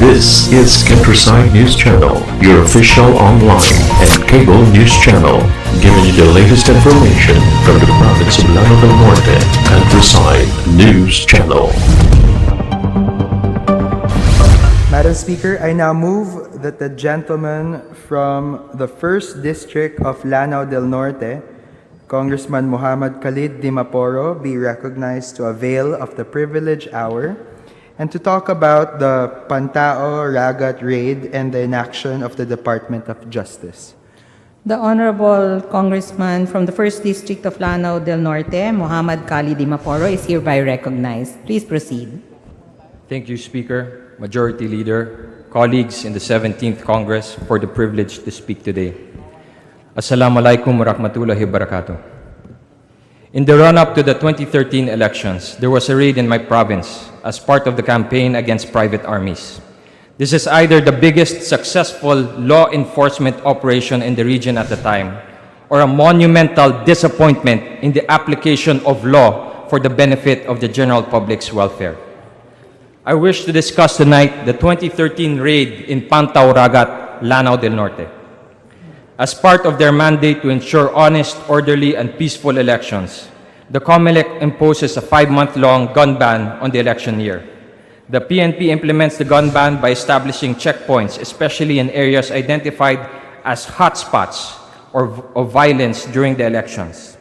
This is Countryside News Channel, your official online and cable news channel, giving you the latest information from the province of Lanao del Norte. Countryside News Channel. Madam Speaker, I now move that the gentleman from the 1st District of Lanao del Norte, Congressman Mohamad Khalid Dimaporo, be recognized to avail of the privilege hour and to talk about the Pantao Ragat raid and the inaction of the Department of Justice. The Honorable Congressman from the 1st District of Lanao del Norte, Mohamad Khalid Dimaporo, is hereby recognized. Please proceed. Thank you, Speaker, Majority Leader, colleagues in the 17th Congress, for the privilege to speak today. Assalamu alaikum wa rahmatullahi wa barakatuh. In the run-up to the 2013 elections, there was a raid in my province as part of the campaign against private armies. This is either the biggest successful law enforcement operation in the region at the time, or a monumental disappointment in the application of law for the benefit of the general public's welfare. I wish to discuss tonight the 2013 raid in Pantao Ragat, Lanao del Norte. As part of their mandate to ensure honest, orderly, and peaceful elections, the COMELEC imposes a 5-month-long gun ban on the election year. The PNP implements the gun ban by establishing checkpoints, especially in areas identified as hotspots of violence during the elections.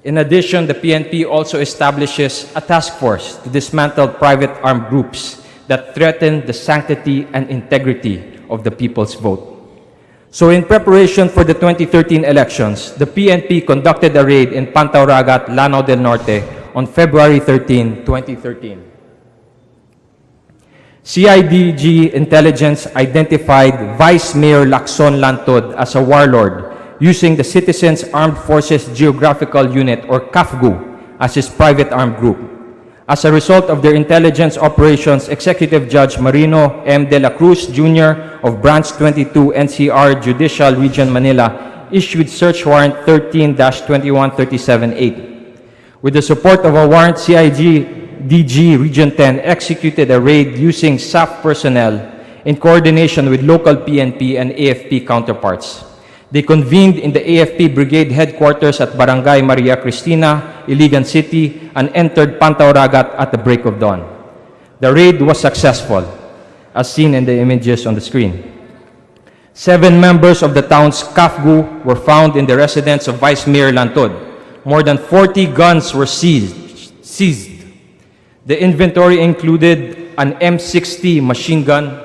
In addition, the PNP also establishes a task force to dismantle private armed groups that threaten the sanctity and integrity of the people's vote. So in preparation for the 2013 elections, the PNP conducted a raid in Pantao Ragat, Lanao del Norte on February 13, 2013. CIDG intelligence identified Vice Mayor Lacson Lantod as a warlord using the Citizens Armed Forces Geographical Unit, or CAFGU, as his private armed group. As a result of their intelligence operations, Executive Judge Marino M. De La Cruz Jr. of Branch 22 NCR Judicial Region Manila issued search warrant 13-21378. With the support of a warrant, CIDG Region 10 executed a raid using SAF personnel in coordination with local PNP and AFP counterparts. They convened in the AFP Brigade headquarters at Barangay Maria Cristina, Iligan City, and entered Pantao Ragat at the break of dawn. The raid was successful, as seen in the images on the screen. 7 members of the town's CAFGU were found in the residence of Vice Mayor Lantod. More than 40 guns were seized. The inventory included an M60 machine gun,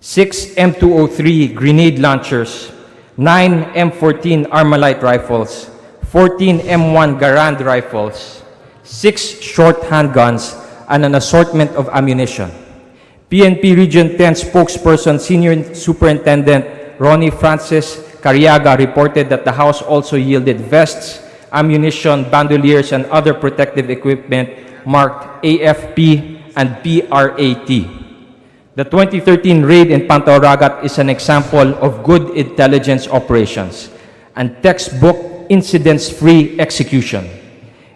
6 M203 grenade launchers, 9 M14 Armalite rifles, 14 M1 Garand rifles, 6 short handguns, and an assortment of ammunition. PNP Region 10 spokesperson Senior Superintendent Ronnie Francis Cariaga reported that the house also yielded vests, ammunition, bandoliers, and other protective equipment marked AFP and PRAT. The 2013 raid in Pantao Ragat is an example of good intelligence operations and textbook incidents-free execution.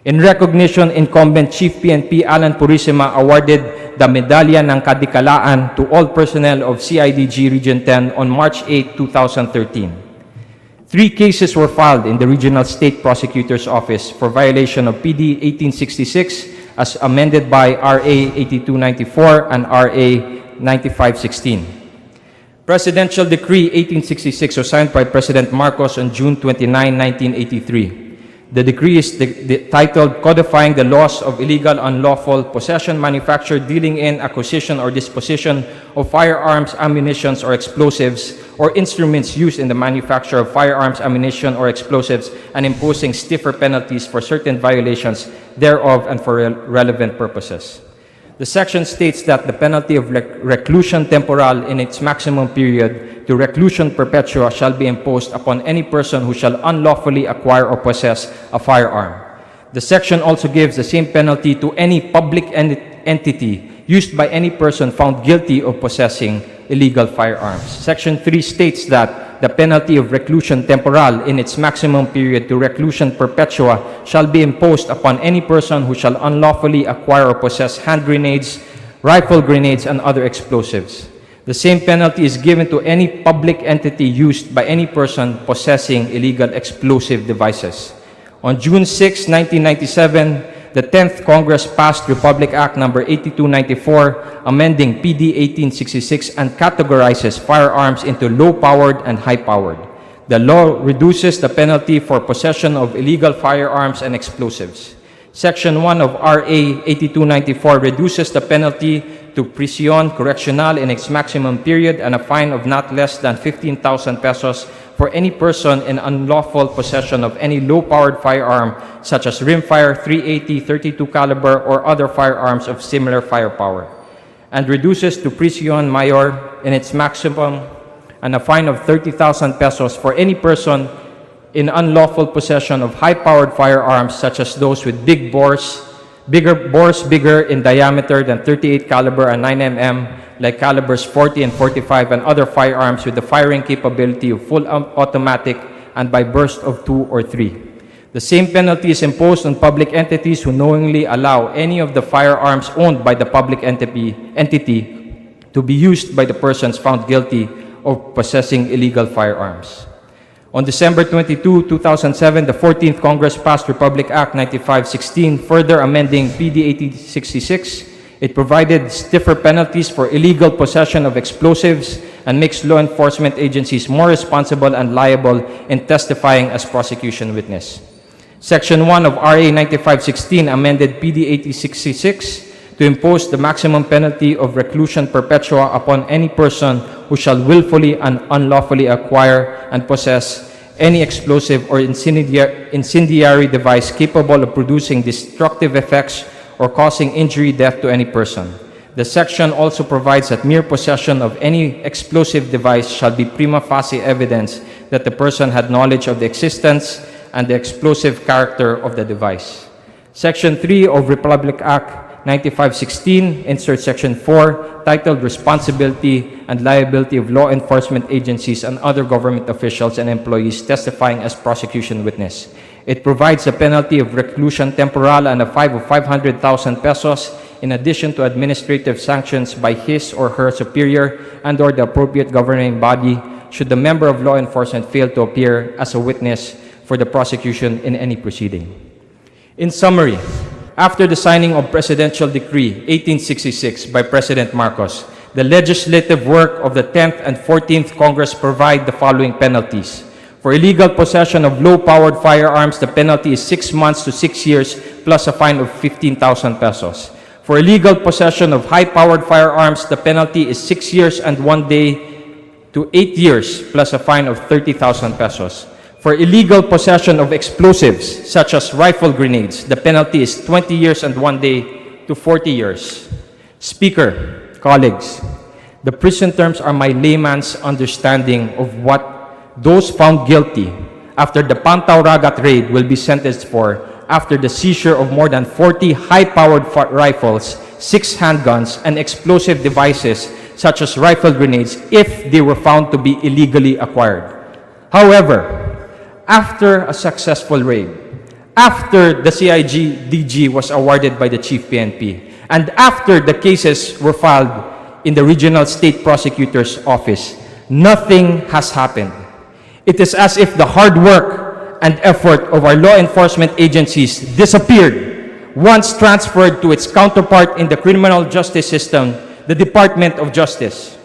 In recognition, incumbent Chief PNP Alan Purisima awarded the Medalya ng Kadikalaan to all personnel of CIDG Region 10 on March 8, 2013. 3 cases were filed in the Regional State Prosecutor's Office for violation of PD 1866 as amended by RA 8294 and RA 9516. Presidential Decree 1866 was signed by President Marcos on June 29, 1983. The decree is titled Codifying the Laws of Illegal, Unlawful Possession, Manufacture, Dealing in, Acquisition, or Disposition of Firearms, Ammunitions, or Explosives, or Instruments used in the manufacture of firearms, ammunition, or explosives, and imposing stiffer penalties for certain violations thereof and for relevant purposes. The section states that the penalty of reclusion temporal in its maximum period to reclusion perpetua shall be imposed upon any person who shall unlawfully acquire or possess a firearm. The section also gives the same penalty to any public entity used by any person found guilty of possessing illegal firearms. Section 3 states that the penalty of reclusion temporal in its maximum period to reclusion perpetua shall be imposed upon any person who shall unlawfully acquire or possess hand grenades, rifle grenades, and other explosives. The same penalty is given to any public entity used by any person possessing illegal explosive devices. On June 6, 1997, the 10th Congress passed Republic Act No. 8294, amending PD 1866, and categorizes firearms into low-powered and high-powered. The law reduces the penalty for possession of illegal firearms and explosives. Section 1 of RA 8294 reduces the penalty to prisión correccional in its maximum period and a fine of not less than 15,000 pesos for any person in unlawful possession of any low-powered firearm such as rimfire, .380, .32 caliber, or other firearms of similar firepower, and reduces to prisión mayor in its maximum and a fine of 30,000 pesos for any person in unlawful possession of high-powered firearms such as those with bigger in diameter than 38 caliber and 9 mm, like calibers 40 and 45, and other firearms with the firing capability of full automatic and by burst of 2 or 3. The same penalty is imposed on public entities who knowingly allow any of the firearms owned by the public entity to be used by the persons found guilty of possessing illegal firearms. On December 22, 2007, the 14th Congress passed Republic Act 9516, further amending PD 1866. It provided stiffer penalties for illegal possession of explosives and makes law enforcement agencies more responsible and liable in testifying as prosecution witness. Section 1 of RA 9516 amended PD 1866 to impose the maximum penalty of reclusion perpetua upon any person who shall willfully and unlawfully acquire and possess any explosive or incendiary device capable of producing destructive effects or causing injury, death to any person. The section also provides that mere possession of any explosive device shall be prima facie evidence that the person had knowledge of the existence and the explosive character of the device. Section 3 of Republic Act 9516 inserts Section 4, titled Responsibility and Liability of Law Enforcement Agencies and Other Government Officials and Employees Testifying as Prosecution Witness. It provides a penalty of reclusion temporal and a fine of 500,000 pesos, in addition to administrative sanctions by his or her superior and/or the appropriate governing body should the member of law enforcement fail to appear as a witness for the prosecution in any proceeding. In summary, after the signing of Presidential Decree 1866 by President Marcos, the legislative work of the 10th and 14th Congress provide the following penalties. For illegal possession of low-powered firearms, the penalty is 6 months to 6 years plus a fine of 15,000 pesos. For illegal possession of high-powered firearms, the penalty is 6 years and 1 day to 8 years plus a fine of 30,000 pesos. For illegal possession of explosives, such as rifle grenades, the penalty is 20 years and 1 day to 40 years. Speaker, colleagues, the prison terms are my layman's understanding of what those found guilty after the Pantao Ragat raid will be sentenced for after the seizure of more than 40 high-powered rifles, 6 handguns, and explosive devices such as rifle grenades if they were found to be illegally acquired. However, after a successful raid, after the CIG DG was awarded by the Chief PNP, and after the cases were filed in the Regional State Prosecutor's Office, nothing has happened. It is as if the hard work and effort of our law enforcement agencies disappeared once transferred to its counterpart in the criminal justice system, the Department of Justice.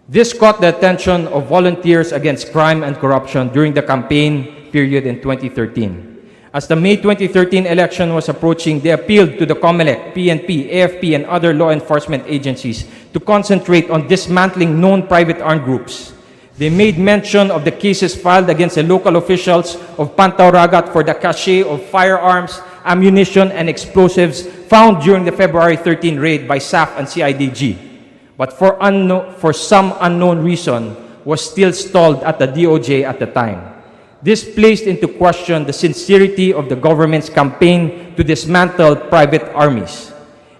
This caught the attention of volunteers against crime and corruption during the campaign period in 2013. As the May 2013 election was approaching, they appealed to the COMELEC, PNP, AFP, and other law enforcement agencies to concentrate on dismantling known private armed groups. They made mention of the cases filed against the local officials of Pantao Ragat for the cache of firearms, ammunition, and explosives found during the February 13 raid by SAF and CIDG. But for some unknown reason, was still stalled at the DOJ at the time. This placed into question the sincerity of the government's campaign to dismantle private armies.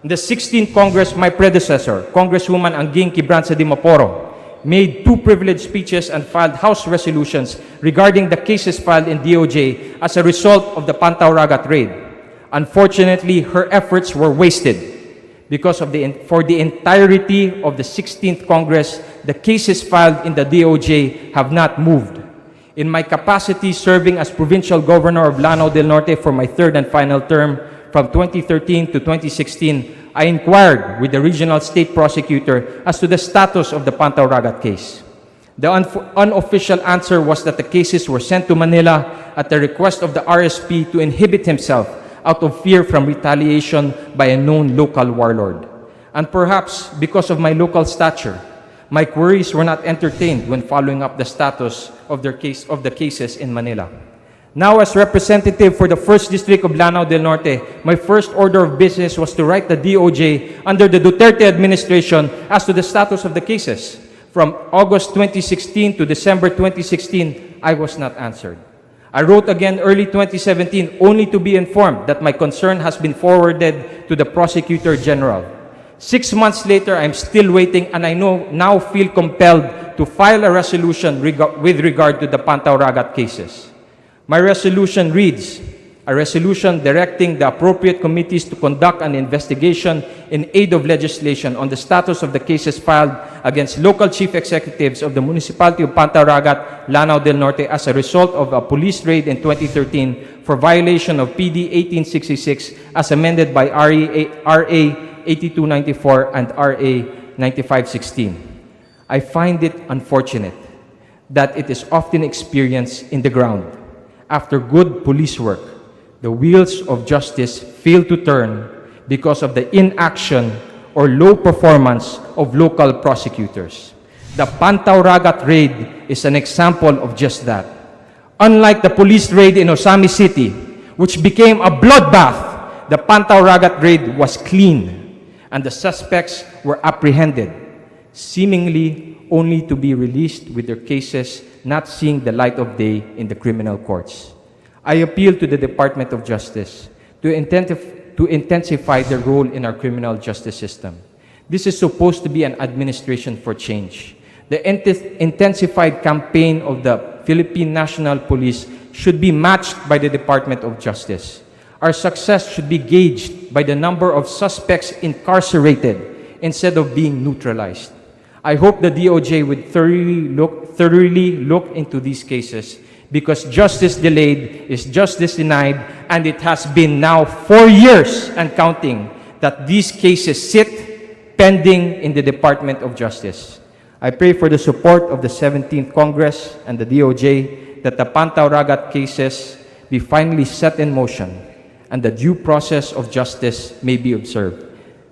In the 16th Congress, my predecessor, Congresswoman Angging Quibranza Dimaporo, made 2 privileged speeches and filed House resolutions regarding the cases filed in DOJ as a result of the Pantao Ragat raid. Unfortunately, her efforts were wasted because for the entirety of the 16th Congress, the cases filed in the DOJ have not moved. In my capacity serving as Provincial Governor of Lanao del Norte for my third and final term from 2013 to 2016, I inquired with the Regional State Prosecutor as to the status of the Pantao Ragat case. The unofficial answer was that the cases were sent to Manila at the request of the RSP to inhibit himself out of fear from retaliation by a known local warlord. And perhaps because of my local stature, my queries were not entertained when following up the status of the cases in Manila. Now, as representative for the 1st District of Lanao del Norte, my first order of business was to write the DOJ under the Duterte administration as to the status of the cases. From August 2016 to December 2016, I was not answered. I wrote again early 2017 only to be informed that my concern has been forwarded to the Prosecutor General. 6 months later, I'm still waiting, and I now feel compelled to file a resolution with regard to the Pantao Ragat cases. My resolution reads, a resolution directing the appropriate committees to conduct an investigation in aid of legislation on the status of the cases filed against local chief executives of the municipality of Pantao Ragat, Lanao del Norte as a result of a police raid in 2013 for violation of PD 1866 as amended by RA 8294 and RA 9516. I find it unfortunate that it is often experienced in the ground. After good police work, the wheels of justice fail to turn because of the inaction or low performance of local prosecutors. The Pantao Ragat raid is an example of just that. Unlike the police raid in Osami City, which became a bloodbath, the Pantao Ragat raid was clean, and the suspects were apprehended, seemingly only to be released with their cases not seeing the light of day in the criminal courts. I appeal to the Department of Justice to intensify their role in our criminal justice system. This is supposed to be an administration for change. The intensified campaign of the Philippine National Police should be matched by the Department of Justice. Our success should be gauged by the number of suspects incarcerated instead of being neutralized. I hope the DOJ would thoroughly look into these cases, because justice delayed is justice denied, and it has been now 4 years and counting that these cases sit pending in the Department of Justice. I pray for the support of the 17th Congress and the DOJ that the Pantao Ragat cases be finally set in motion and the due process of justice may be observed.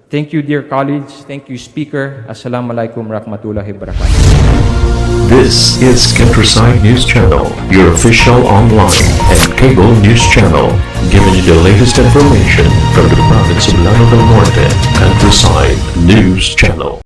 Thank you, dear colleagues. Thank you, Speaker. Assalamualaikum warahmatullahi wabarakatuh. This is Countryside News Channel, your official online and cable news channel, giving you the latest information from the province of Lanao del Norte. Countryside News Channel.